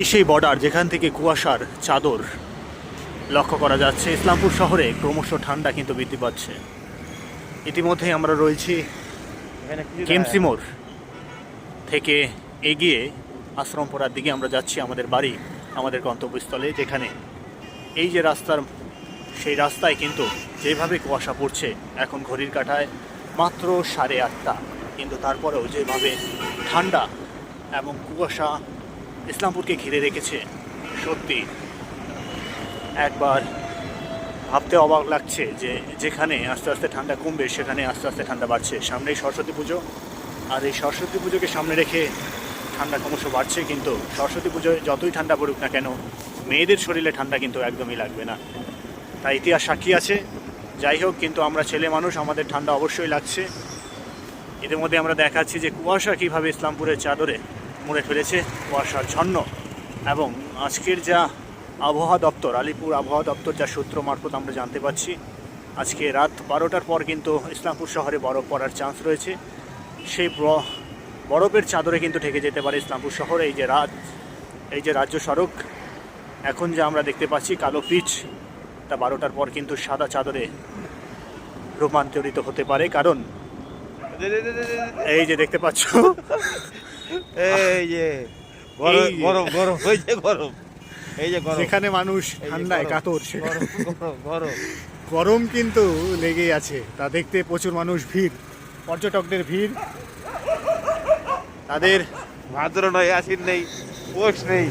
সেই বর্ডার যেখান থেকে কুয়াশার চাদর লক্ষ্য করা যাচ্ছে। ইসলামপুর শহরে ক্রমশ ঠান্ডা কিন্তু বৃদ্ধি পাচ্ছে। ইতিমধ্যেই আমরা রয়েছি কেমসি মোড় থেকে এগিয়ে আশ্রমপুরার দিকে আমরা যাচ্ছি আমাদের বাড়ি, আমাদের গন্তব্যস্থলে, যেখানে এই যে সেই রাস্তায় কিন্তু যেভাবে কুয়াশা পড়ছে, এখন ঘড়ির কাঁটায় মাত্র 8:30, কিন্তু তারপরেও যেভাবে ঠান্ডা এবং কুয়াশা ইসলামপুরকে ঘিরে রেখেছে, সত্যি একবার ভাবতে অবাক লাগছে যে যেখানে আস্তে আস্তে ঠান্ডা কমবে সেখানে আস্তে আস্তে ঠান্ডা বাড়ছে। সামনেই সরস্বতী পুজো, আর এই সরস্বতী পুজোকে সামনে রেখে ঠান্ডা ক্রমশ বাড়ছে। কিন্তু সরস্বতী পুজোয় যতই ঠান্ডা পড়ুক না কেন, মেয়েদের শরীরে ঠান্ডা কিন্তু একদমই লাগবে না, তাই ইতিহাস সাক্ষী আছে। যাই হোক, কিন্তু আমরা ছেলে মানুষ, আমাদের ঠান্ডা অবশ্যই লাগছে। এর মধ্যে আমরা দেখাচ্ছি যে কুয়াশা কীভাবে ইসলামপুরের চাদরে মুড়ে ফেলেছে, কুয়াশার ঝন্ন। এবং আজকের যা আবহাওয়া দপ্তর, আলিপুর আবহাওয়া দপ্তর যা সূত্র মারফত আমরা জানতে পারছি, আজকে রাত 12টার পর কিন্তু ইসলামপুর শহরে বরফ পড়ার চান্স রয়েছে। সেই বরফের চাদরে কিন্তু ঢেকে যেতে পারে ইসলামপুর শহরে। এই যে রাজ্য সড়ক এখন যা আমরা দেখতে পাচ্ছি কালো পিচ, তা 12টার পর কিন্তু সাদা চাদরে রূপান্তরিত হতে পারে। কারণ এই যে দেখতে পাচ্ছ, এই যে গরম গরম হয়েছে, গরম এই যে গরম, যেখানে মানুষ ঠান্ডায় কাতর, গরম গরম কিন্তু লেগেই আছে। তা দেখতে প্রচুর মানুষ ভিড়, পর্যটকদের ভিড়। তাদের ভাদ্র নয়, আশ্বিন নেই, পৌষ নেই,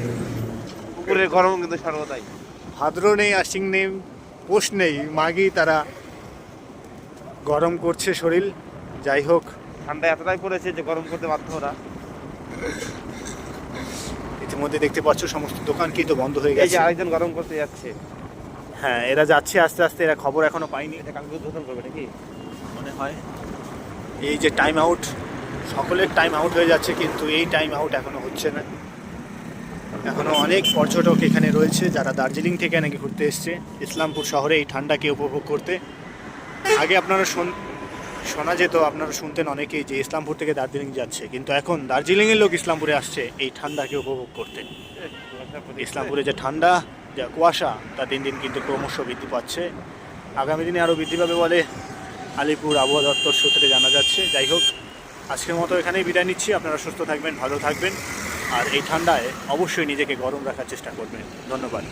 পুকুরের গরম কিন্তু সর্বদাই। ভাদ্র নেই, আশ্বিন নেই, পৌষ নেই, মাঘেই তারা গরম করছে শরীর। যাই হোক, ঠান্ডা এতটাই পড়েছে যে গরম করতে বাধ্য ওরা। ইতিমধ্যে দেখতে পাচ্ছ সমস্ত দোকান কিন্তু বন্ধ হয়ে এই গেছে। যে আরেকজন গরম করতে যাচ্ছে, হ্যাঁ, এরা যাচ্ছে আস্তে আস্তে, এরা খবর এখনো পায়নি এটা কালকে উদ্বোধন করবে নাকি মনে হয়। এই যে টাইম আউট, সকলের টাইম আউট হয়ে যাচ্ছে, কিন্তু এই টাইম আউট এখনো হচ্ছে না। এখনো অনেক পর্যটক এখানে রয়েছে যারা দার্জিলিং থেকে নাকি ঘুরতে এসছে ইসলামপুর শহরে এই ঠান্ডাকে উপভোগ করতে। আগে আপনারা শোনা যেত, আপনারা শুনতেন অনেকেই যে ইসলামপুর থেকে দার্জিলিং যাচ্ছে, কিন্তু এখন দার্জিলিংয়ের লোক ইসলামপুরে আসছে এই ঠান্ডাকে উপভোগ করতে। ইসলামপুরে যে ঠান্ডা, যা কুয়াশা, তা দিন দিন কিন্তু ক্রমশ বৃদ্ধি পাচ্ছে। আগামী দিনে আরও বৃদ্ধি পাবে বলে আলিপুর আবহাওয়া দপ্তর সূত্রে জানা যাচ্ছে। যাই হোক, আজকের মতো এখানেই বিদায় নিচ্ছি। আপনারা সুস্থ থাকবেন, ভালো থাকবেন, আর এই ঠান্ডায় অবশ্যই নিজেকে গরম রাখার চেষ্টা করবেন। ধন্যবাদ।